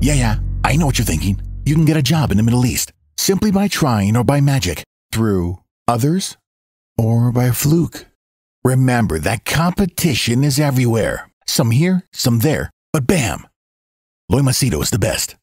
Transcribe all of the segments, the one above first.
Yeah, I know what you're thinking. You can get a job in the Middle East simply by trying or by magic, through others, or by fluke. Remember that competition is everywhere. Some here, some there, but bam! Loy Machedo is the best.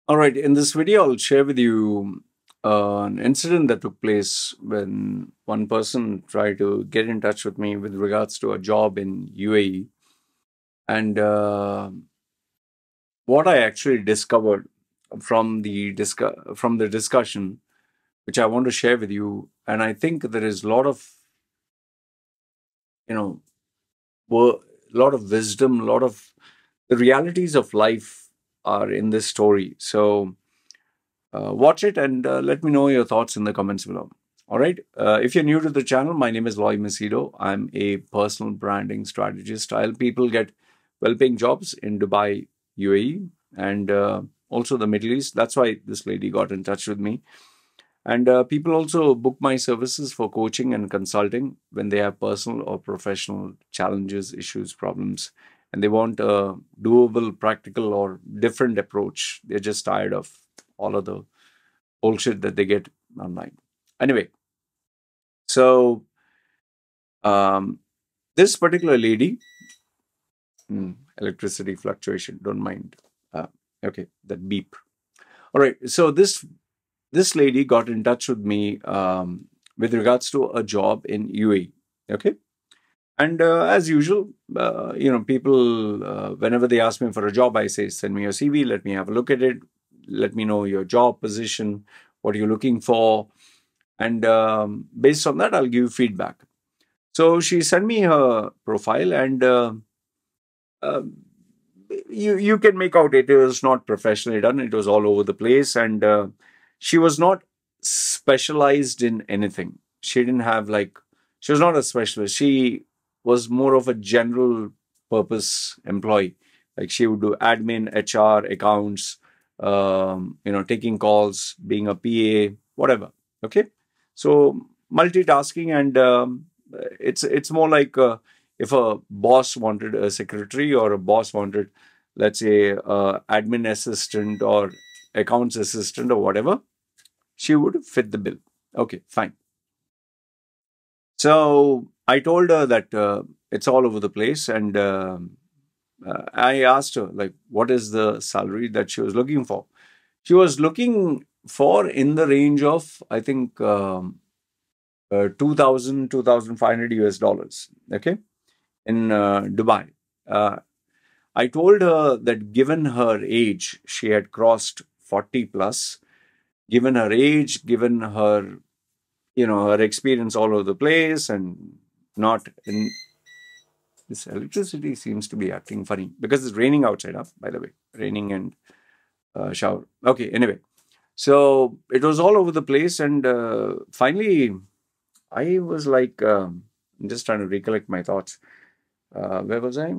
All right, in this video, I'll share with you an incident that took place when one person tried to get in touch with me with regards to a job in UAE. And what I actually discovered from the discussion, which I want to share with you. And I think there is a lot of, wisdom, a lot of the realities of life are in this story. So watch it and let me know your thoughts in the comments below. All right. If you're new to the channel, my name is Loy Machedo. I'm a personal branding strategist. I help people get well-paying jobs in Dubai, UAE, and also the Middle East. That's why this lady got in touch with me. And people also book my services for coaching and consulting when they have personal or professional challenges, issues, problems, and they want a doable, practical, or different approach. They're just tired of all of the bullshit that they get online. Anyway, so this particular lady, electricity fluctuation, don't mind. Okay, that beep. All right, so this lady got in touch with me with regards to a job in UAE. Okay. And as usual, people, whenever they ask me for a job, I say, send me your CV, let me have a look at it. Let me know your job position, what you're looking for. And based on that, I'll give you feedback. So she sent me her profile, and you can make out it was not professionally done. It was all over the place. And she was not specialized in anything. She didn't have she was not a specialist. She was more of a general purpose employee. Like she would do admin, HR, accounts, taking calls, being a PA, whatever. Okay. So multitasking, and it's more like if a boss wanted a secretary or a boss wanted, let's say, admin assistant or accounts assistant or whatever, she would fit the bill. Okay, fine. So I told her that it's all over the place, and I asked her, like, what is the salary that she was looking for? She was looking for in the range of, I think, 2,000, 2,500 US dollars, okay, in Dubai. I told her that given her age, she had crossed 40 plus, given her age, given her, her experience all over the place, and not in this electricity seems to be acting funny because it's raining outside, by the way, raining and shower. Okay, anyway, so it was all over the place, and finally, I was like, I'm just trying to recollect my thoughts. Where was I?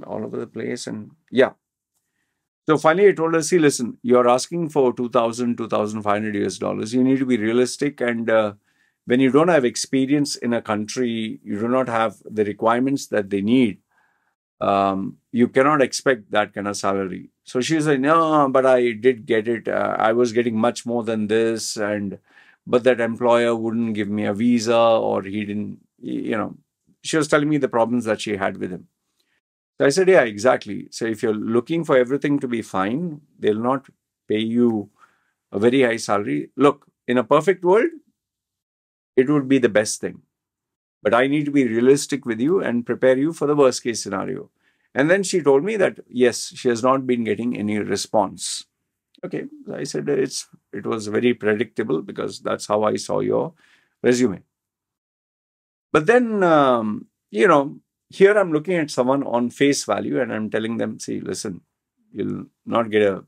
All over the place, and yeah. So finally, I told her, see, listen, you're asking for 2,000, 2,500 US dollars. You need to be realistic, and when you don't have experience in a country, you do not have the requirements that they need, you cannot expect that kind of salary. So she was like, no, but I did get it. I was getting much more than this, but that employer wouldn't give me a visa, or he didn't, she was telling me the problems that she had with him. So I said, yeah, exactly. So if you're looking for everything to be fine, they'll not pay you a very high salary. Look, in a perfect world, it would be the best thing. But I need to be realistic with you and prepare you for the worst case scenario. And then she told me that, yes, she has not been getting any response. Okay. I said, it was very predictable because that's how I saw your resume. But then, here I'm looking at someone on face value and I'm telling them, see, listen, you'll not get a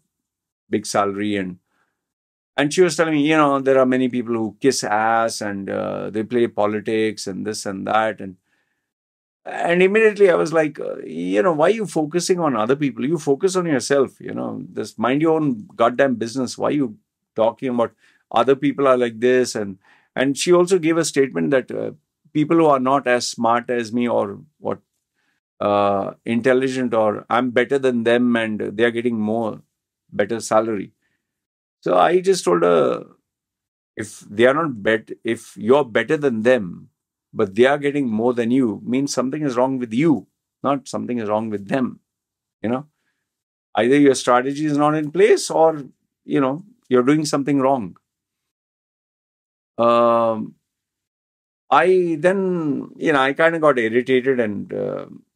big salary. And she was telling me, there are many people who kiss ass and they play politics and this and that. And And immediately I was like, why are you focusing on other people? You focus on yourself, just mind your own goddamn business. Why are you talking about other people are like this? And she also gave a statement that people who are not as smart as me or what intelligent, or I'm better than them and they're getting more better salary. So I just told her, if they are not if you're better than them, but they are getting more than you, means something is wrong with you, not something is wrong with them. You know, either your strategy is not in place, or you're doing something wrong. Um, I then, I kind of got irritated, and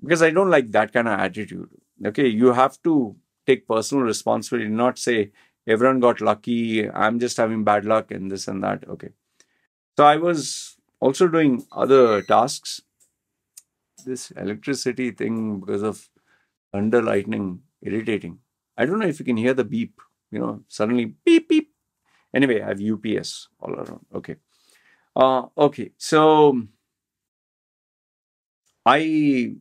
because I don't like that kind of attitude. Okay, you have to take personal responsibility, not say everyone got lucky, I'm just having bad luck and this and that. Okay. So I was also doing other tasks. This electricity thing, because of thunder, lightning, irritating. I don't know if you can hear the beep, suddenly beep, beep. Anyway, I have UPS all around. Okay. Okay. So I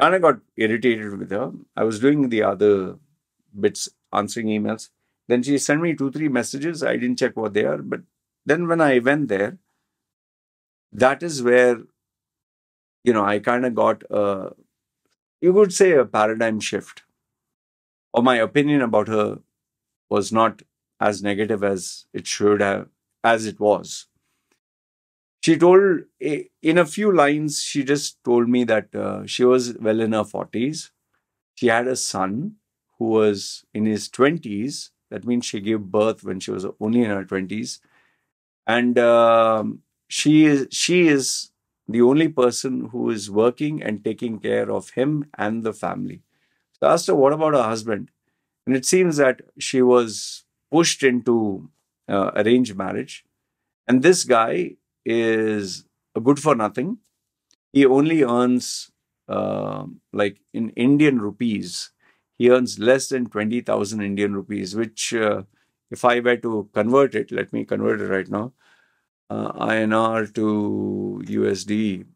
kind of got irritated with her. I was doing the other bits, answering emails. Then she sent me 2, 3 messages. I didn't check what they are. But then when I went there, that is where, I kind of got you could say a paradigm shift, or my opinion about her was not as negative as it should have, as it was. She told, in a few lines, she just told me that she was well in her 40s. She had a son who was in his 20s. That means she gave birth when she was only in her 20s. And she is the only person who is working and taking care of him and the family. So I asked her, what about her husband? And it seems that she was pushed into arranged marriage. And this guy is a good for nothing. He only earns, like in Indian rupees, he earns less than 20,000 Indian rupees, which, if I were to convert it, let me convert it right now, INR to USD.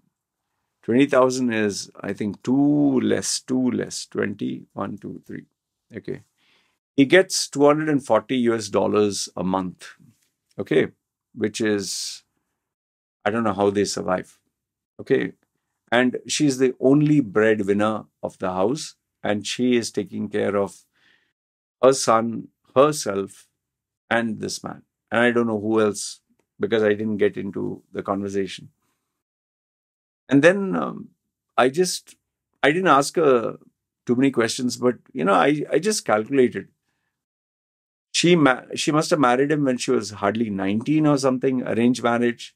20,000 is, I think, too less. 20, 1, 2, 3. Okay. He gets 240 US dollars a month. Okay. Which is, I don't know how they survive. Okay. And she's the only breadwinner of the house. And she is taking care of her son, herself, and this man. And I don't know who else, because I didn't get into the conversation. And then I didn't ask her too many questions, but I just calculated. She must have married him when she was hardly 19 or something, arranged marriage,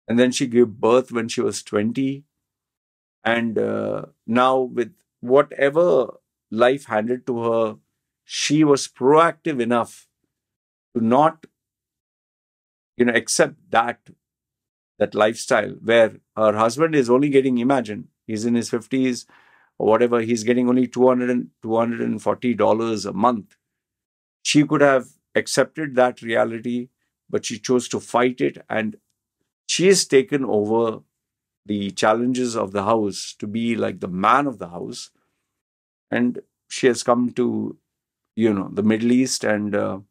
and then she gave birth when she was 20. And now, with whatever life handed to her, she was proactive enough to not accept that lifestyle where her husband is only getting, imagine, he's in his 50s or whatever, he's getting only $240 a month. She could have accepted that reality, but she chose to fight it, and she has taken over the challenges of the house to be like the man of the house. And she has come to, the Middle East, and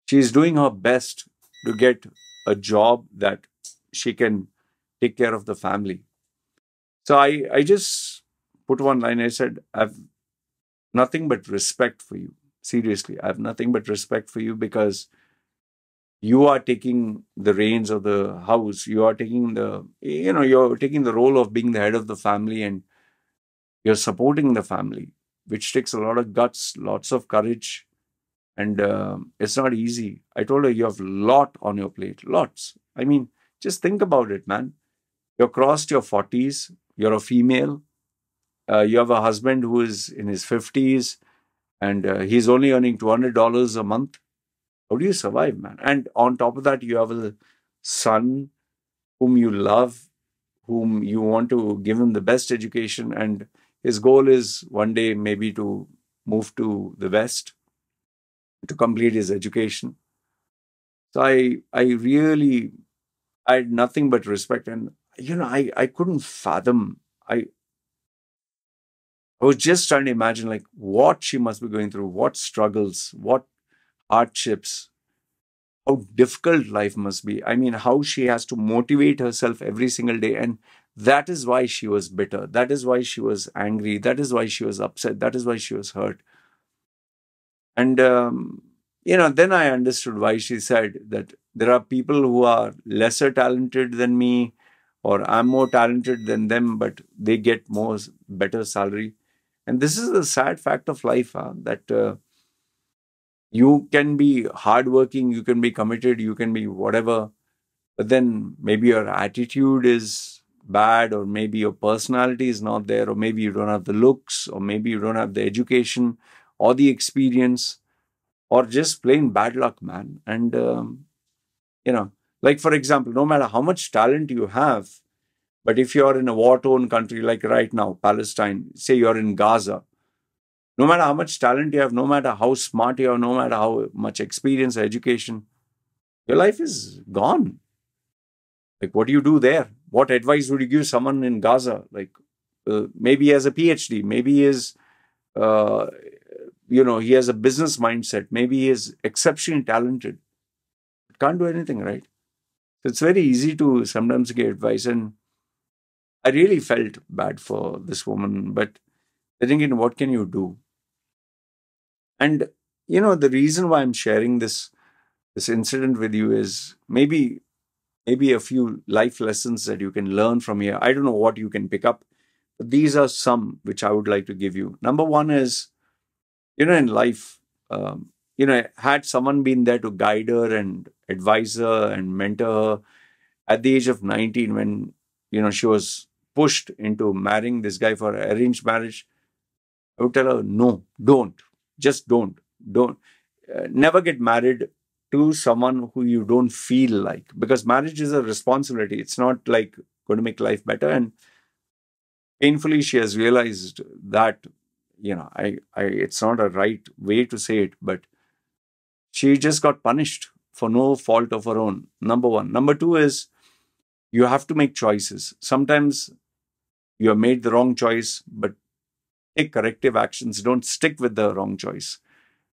she's doing her best to get a job that she can take care of the family. So I just put one line. I said, I've nothing but respect for you. Seriously, I have nothing but respect for you, because you are taking the reins of the house. You are taking you're taking the role of being the head of the family, and you're supporting the family, which takes a lot of guts, lots of courage, and it's not easy. I told her, you have a lot on your plate, lots. I mean, just think about it, man. You're crossed your 40s. You're a female. You have a husband who is in his 50s, and he's only earning $200 a month. How do you survive, man? And on top of that, you have a son whom you love, whom you want to give him the best education. And his goal is one day maybe to move to the West to complete his education. So I had nothing but respect. And, I couldn't fathom I was just trying to imagine like what she must be going through, what struggles, what hardships, how difficult life must be. I mean, how she has to motivate herself every single day. And that is why she was bitter. That is why she was angry. That is why she was upset. That is why she was hurt. And, then I understood why she said that there are people who are lesser talented than me, or I'm more talented than them, but they get more better salary. And this is the sad fact of life, that you can be hardworking, you can be committed, you can be whatever, but then maybe your attitude is bad, or maybe your personality is not there, or maybe you don't have the looks, or maybe you don't have the education or the experience, or just plain bad luck, man. And, like for example, no matter how much talent you have, but if you're in a war-torn country like right now, Palestine, say you're in Gaza, no matter how much talent you have, no matter how smart you are, no matter how much experience or education, your life is gone. Like, what do you do there? What advice would you give someone in Gaza? Like, maybe he has a PhD, maybe he is, he has a business mindset, maybe he is exceptionally talented, but can't do anything, right? It's very easy to sometimes get advice. And I really felt bad for this woman, but thinking, what can you do? And, the reason why I'm sharing this incident with you is maybe a few life lessons that you can learn from here. I don't know what you can pick up, but these are some which I would like to give you. Number one is, in life, had someone been there to guide her and advise her and mentor her at the age of 19, when, she was pushed into marrying this guy for arranged marriage, I would tell her, no, don't. Just don't. Don't. Never get married to someone who you don't feel like, because marriage is a responsibility. It's not like going to make life better. And painfully, she has realized that, it's not a right way to say it, but she just got punished for no fault of her own. Number one. Number two is, you have to make choices. Sometimes you have made the wrong choice, but take corrective actions. Don't stick with the wrong choice.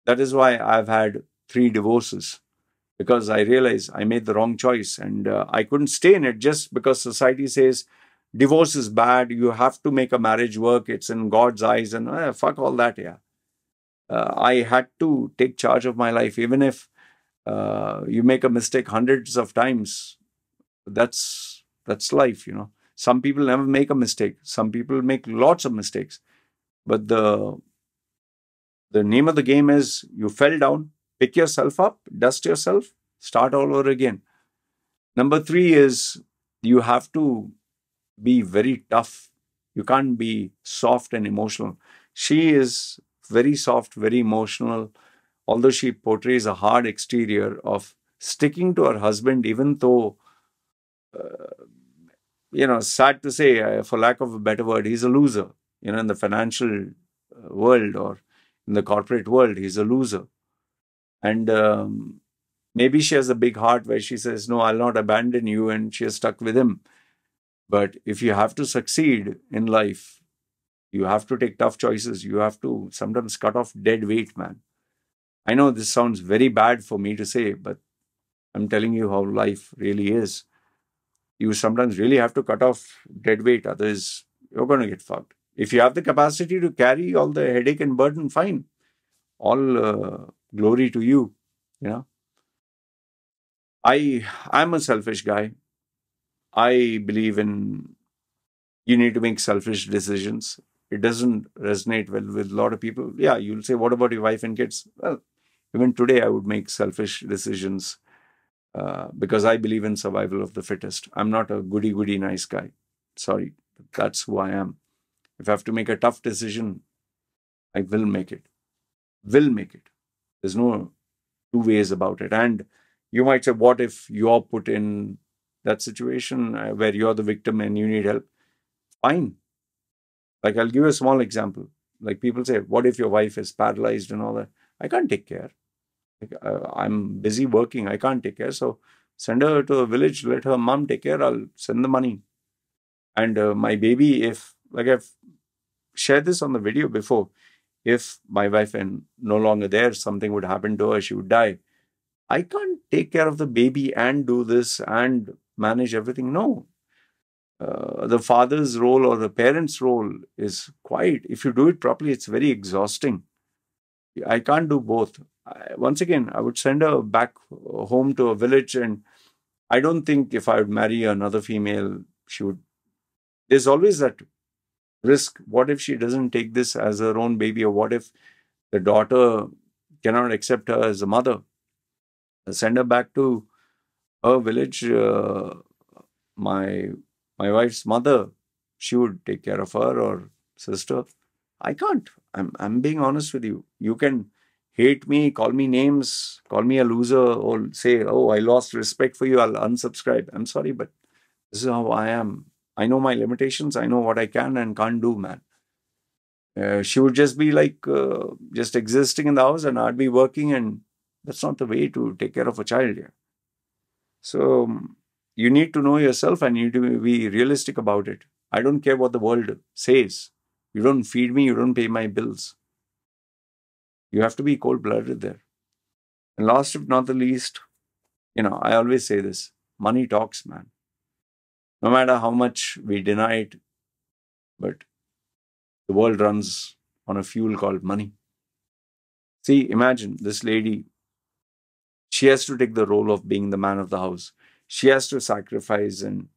That is why I've had 3 divorces, because I realized I made the wrong choice, and I couldn't stay in it just because society says divorce is bad. You have to make a marriage work. It's in God's eyes, and fuck all that. Yeah. I had to take charge of my life. Even if you make a mistake hundreds of times, that's life. Some people never make a mistake. Some people make lots of mistakes. But the name of the game is, you fell down, pick yourself up, dust yourself, start all over again. Number 3 is, you have to be very tough. You can't be soft and emotional. She is very soft, very emotional, although she portrays a hard exterior of sticking to her husband, even though, sad to say, for lack of a better word, he's a loser. In the financial world, or in the corporate world, he's a loser. And maybe she has a big heart where she says, no, I'll not abandon you, and she is stuck with him. But if you have to succeed in life, you have to take tough choices. You have to sometimes cut off dead weight, man. I know this sounds very bad for me to say, but I'm telling you how life really is. You sometimes really have to cut off dead weight, otherwise you're going to get fucked. If you have the capacity to carry all the headache and burden, fine. All glory to you. I'm a selfish guy. I believe in, you need to make selfish decisions. It doesn't resonate well with a lot of people. Yeah, you'll say, what about your wife and kids? Well, even today, I would make selfish decisions because I believe in survival of the fittest. I'm not a goody-goody nice guy. Sorry, that's who I am. If I have to make a tough decision, I will make it. Will make it. There's no two ways about it. And you might say, what if you're put in that situation where you're the victim and you need help? Fine. Like, I'll give you a small example. Like, people say, what if your wife is paralyzed and all that? I can't take care. Like, I'm busy working. I can't take care. So send her to a village, let her mom take care. I'll send the money. And my baby, if like I've shared this on the video before. If my wife and no longer there, something would happen to her, she would die. I can't take care of the baby and do this and manage everything. No. The father's role or the parent's role is quite, if you do it properly, it's very exhausting. I can't do both. Once again, I would send her back home to a village, and I don't think if I would marry another female, she would. There's always that risk. What if she doesn't take this as her own baby, or what if the daughter cannot accept her as a mother? Send her back to her village. My wife's mother, she would take care of her or sister. I can't. I'm being honest with you. You can hate me, call me names, call me a loser, or say, oh, I lost respect for you, I'll unsubscribe. I'm sorry, but this is how I am. I know my limitations. I know what I can and can't do, man. She would just be like just existing in the house, and I'd be working, and that's not the way to take care of a child here. So you need to know yourself and you need to be realistic about it. I don't care what the world says. You don't feed me, you don't pay my bills. You have to be cold-blooded there. And last but not the least, I always say this, money talks, man. No matter how much we deny it, but the world runs on a fuel called money. See, imagine this lady, she has to take the role of being the man of the house. She has to sacrifice and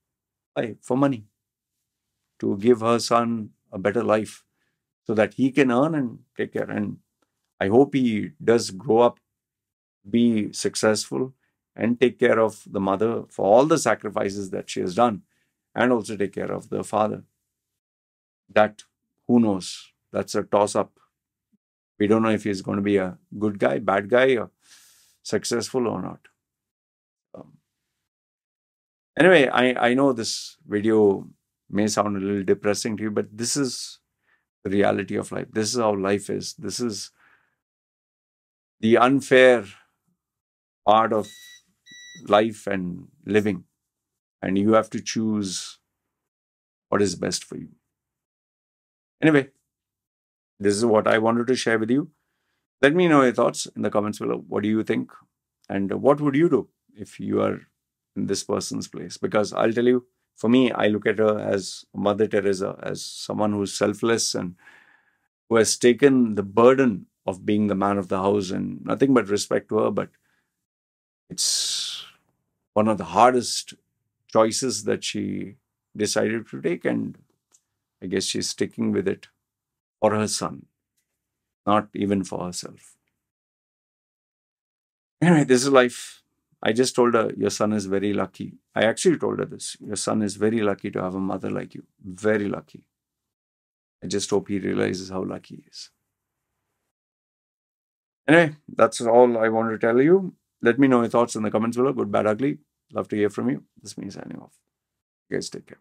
for money to give her son a better life so that he can earn and take care. And I hope he does grow up, be successful, and take care of the mother for all the sacrifices that she has done, and also take care of the father. That, who knows? That's a toss-up. We don't know if he's going to be a good guy, bad guy, or successful or not. Anyway, I know this video may sound a little depressing to you, but this is the reality of life. This is how life is. This is the unfair part of life and living. And you have to choose what is best for you. Anyway, this is what I wanted to share with you. Let me know your thoughts in the comments below. What do you think? And what would you do if you are in this person's place? Because I'll tell you, for me, I look at her as Mother Teresa, as someone who's selfless and who has taken the burden of being the man of the house, and nothing but respect to her. But it's one of the hardest choices that she decided to take, and I guess she's sticking with it for her son, not even for herself. Anyway, this is life. I just told her, your son is very lucky. I actually told her this. Your son is very lucky to have a mother like you. Very lucky. I just hope he realizes how lucky he is. Anyway, that's all I wanted to tell you. Let me know your thoughts in the comments below. Good, bad, ugly. Love to hear from you. This is me signing off. You guys take care.